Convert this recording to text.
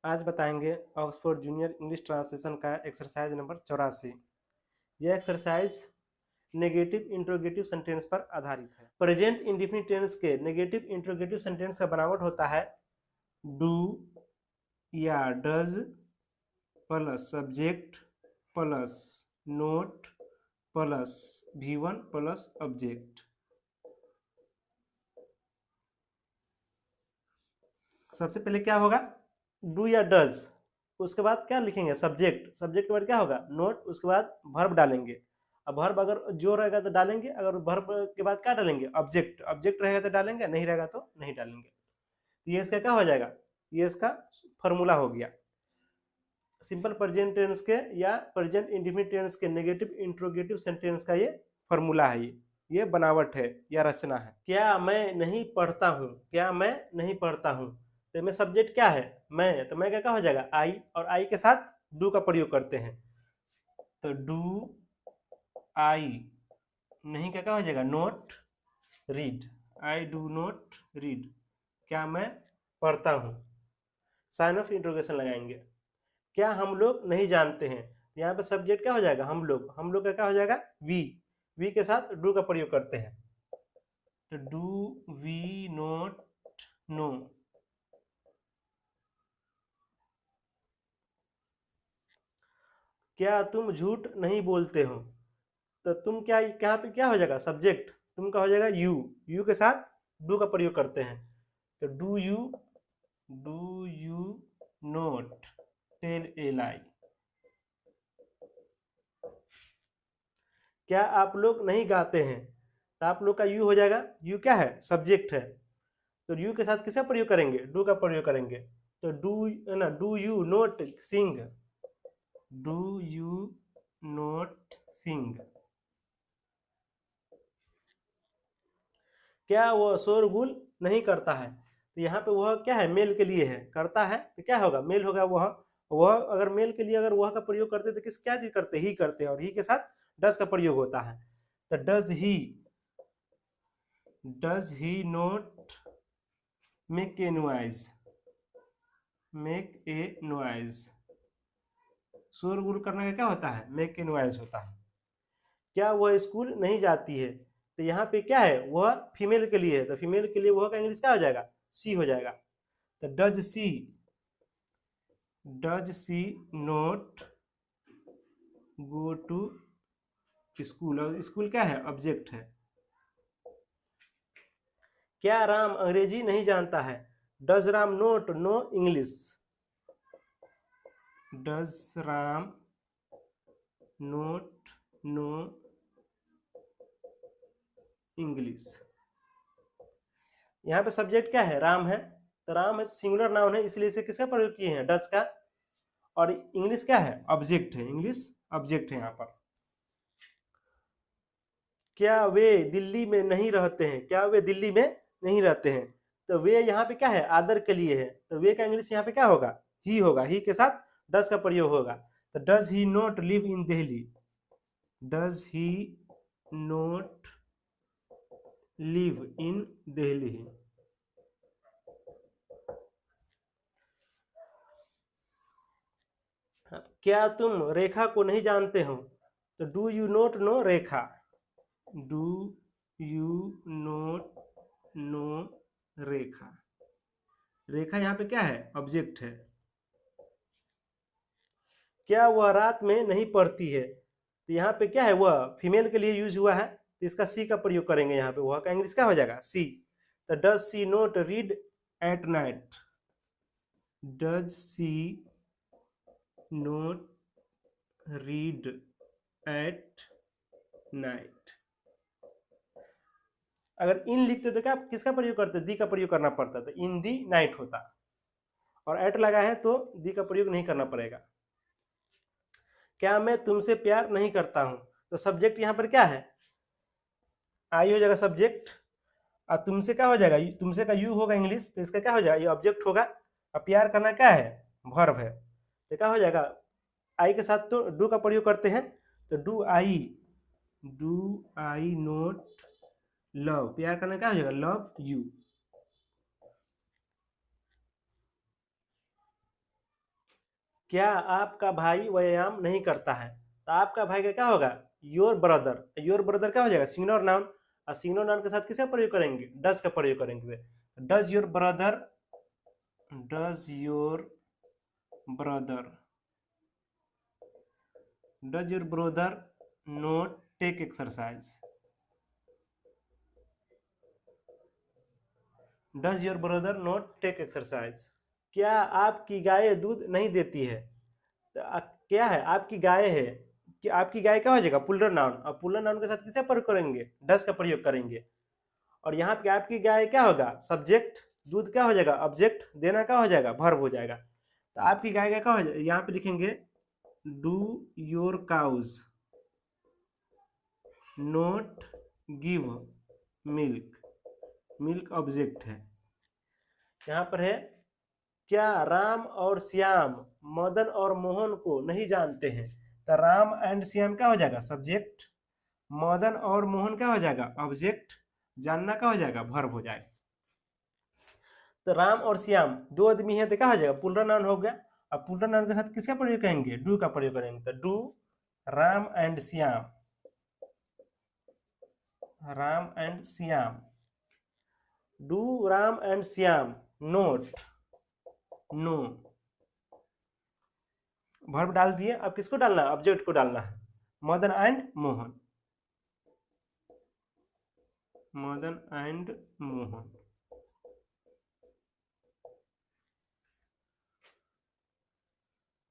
आज बताएंगे Oxford junior English translation का एक्सरसाइज नंबर 84। यह एक्सरसाइज नेगेटिव इंट्रोगेटिव सेंटेंस पर आधारित है। प्रेजेंट इंडेफिनिट टेंस के नेगेटिव इंट्रोगेटिव सेंटेंस का बनावट होता है डू या does plus subject plus note plus V1 plus object. सबसे पहले क्या होगा, डू या डज, उसके बाद क्या लिखेंगे, सब्जेक्ट, सब्जेक्ट के बाद क्या होगा, नोट, उसके बाद वर्ब डालेंगे। अब वर्ब अगर जो रहेगा तो डालेंगे, अगर वर्ब के बाद क्या डालेंगे, ऑब्जेक्ट, ऑब्जेक्ट रहेगा तो डालेंगे, नहीं रहेगा तो नहीं डालेंगे। तो ये इसका क्या हो जाएगा, ये इसका फॉर्मूला हो गया। सिंपल प्रेजेंट टेंस के या प्रेजेंट इंडेफिनिट टेंस के नेगेटिव इंट्रोगेटिव सेंटेंस का ये फॉर्मूला है, ये बनावट है या रचना है। क्या मैं नहीं पढ़ता हूँ, क्या मैं नहीं पढ़ता हूँ, तो में सब्जेक्ट क्या है, मैं, तो मैं क्या हो जाएगा, आई, और आई के साथ डू का प्रयोग करते हैं, तो डू आई, नहीं क्या हो जाएगा, note read, I do not read, क्या मैं पढ़ता हूँ। साइन ऑफ इंट्रोगेशन लगाएंगे। क्या हम लोग नहीं जानते हैं, यहाँ पे सब्जेक्ट क्या हो जाएगा, हम लोग, हम लोग का क्या हो जाएगा, वी, वी के साथ डू का प्रयोग करते हैं, तो डू वी नोट नो। क्या तुम झूठ नहीं बोलते हो, तो तुम क्या, यहाँ पे क्या हो जाएगा, सब्जेक्ट, तुम का हो जाएगा यू, यू के साथ डू का प्रयोग करते हैं, तो do you not tell a lie. क्या आप लोग नहीं गाते हैं, तो आप लोग का यू हो जाएगा, यू क्या है, सब्जेक्ट है, तो यू के साथ किसका प्रयोग करेंगे, डू का प्रयोग करेंगे, तो डू ना, do you not sing, do you not sing. क्या वह शोरगुल नहीं करता है, तो यहाँ पे वह क्या है, मेल के लिए है, करता है तो क्या होगा, मेल होगा वह अगर मेल के लिए अगर वह का प्रयोग करते तो किस क्या चीज करते, ही करते हैं, और ही के साथ डज का प्रयोग होता है, तो does he note make a noise, make a noise, शोरगुल करने का क्या होता है, मेक ए नॉइज होता है। क्या वह स्कूल नहीं जाती है, तो यहाँ पे क्या है, वह फीमेल के लिए है, तो फीमेल के लिए वह का इंग्लिश क्या हो जाएगा, सी हो जाएगा, तो does she not go to school, और स्कूल क्या है, ऑब्जेक्ट है। क्या राम अंग्रेजी नहीं जानता है, does Ram not know English, does Ram not know English. यहाँ पे सब्जेक्ट क्या है, राम है, तो राम है सिंगुलर नाउन है, इसलिए इसे किसका प्रयोग किए हैं, डज का, और इंग्लिश क्या है, ऑब्जेक्ट है, इंग्लिश ऑब्जेक्ट है यहाँ पर। क्या वे दिल्ली में नहीं रहते हैं, क्या वे दिल्ली में नहीं रहते हैं, तो वे यहाँ पे क्या है, आदर के लिए है, तो वे का इंग्लिश यहाँ पे क्या होगा, ही होगा, ही के साथ डज का प्रयोग होगा, तो does he not live in Delhi, does he not live in Delhi. क्या तुम रेखा को नहीं जानते हो, तो do you not know Rekha, do you not know Rekha, Rekha यहाँ पे क्या है, ऑब्जेक्ट है। क्या वह रात में नहीं पढ़ती है, तो यहाँ पे क्या है, वह फीमेल के लिए यूज हुआ है, तो इसका सी का प्रयोग करेंगे, यहाँ पे वह का इंग्लिश क्या हो जाएगा, सी, तो does she note read at night, does she note read at night. अगर इन लिखते तो क्या किसका प्रयोग करते, दी का प्रयोग करना पड़ता, तो इन दी नाइट होता, और एट लगा है तो दी का प्रयोग नहीं करना पड़ेगा। क्या मैं तुमसे प्यार नहीं करता हूं, तो सब्जेक्ट यहाँ पर क्या है, आई हो जाएगा सब्जेक्ट, और तुमसे क्या हो जाएगा, तुमसे का यू होगा इंग्लिश, तो इसका क्या हो जाएगा, ये ऑब्जेक्ट होगा, और प्यार करना क्या है, वर्ब है, तो क्या हो जाएगा, आई के साथ तो डू का प्रयोग करते हैं, तो डू आई नोट लव, प्यार करना क्या हो जाएगा, लव यू। क्या आपका भाई व्यायाम नहीं करता है? तो आपका भाई का क्या होगा? Your brother. योर ब्रदर क्या हो जाएगा? Singular noun. और सिंगुलर नाउन के साथ किसका प्रयोग करेंगे? डज का प्रयोग करेंगे। Does your brother, does your brother, does your brother not take exercise? Does your brother not take exercise? क्या आपकी गाय दूध नहीं देती है? तो क्या है? आपकी गाय है कि आपकी गाय क्या हो जाएगा? पुल्लर नाउन। और पुल्लर नाउन के साथ किसका प्रयोग करेंगे? डज का प्रयोग करेंगे। और यहाँ पे आपकी गाय क्या होगा? सब्जेक्ट। दूध क्या हो जाएगा? ऑब्जेक्ट। देना क्या हो जाएगा? वर्ब हो जाएगा। तो आपकी गाय का क्या हो जाएगा? यहाँ पे लिखेंगे do your cows not give milk. Milk object है। यहाँ पर है क्या राम और श्याम मदन और मोहन को नहीं जानते हैं? तो राम एंड श्याम क्या हो जाएगा? सब्जेक्ट। मदन और मोहन क्या हो जाएगा? ऑब्जेक्ट। जानना क्या हो जाएगा? वर्ब हो जाएगा। तो राम और श्याम दो आदमी है तो क्या हो जाएगा? पुल्लर नाउन हो गया। अब पुल्लर नाउन के साथ किसका प्रयोग करेंगे? डू का प्रयोग करेंगे। तो do Ram and Shyam, Ram and Shyam, do Ram and Shyam not know. Verb डाल दिए। अब किसको डालना है? ऑब्जेक्ट को डालना है। Madan and Mohan, Madan and Mohan.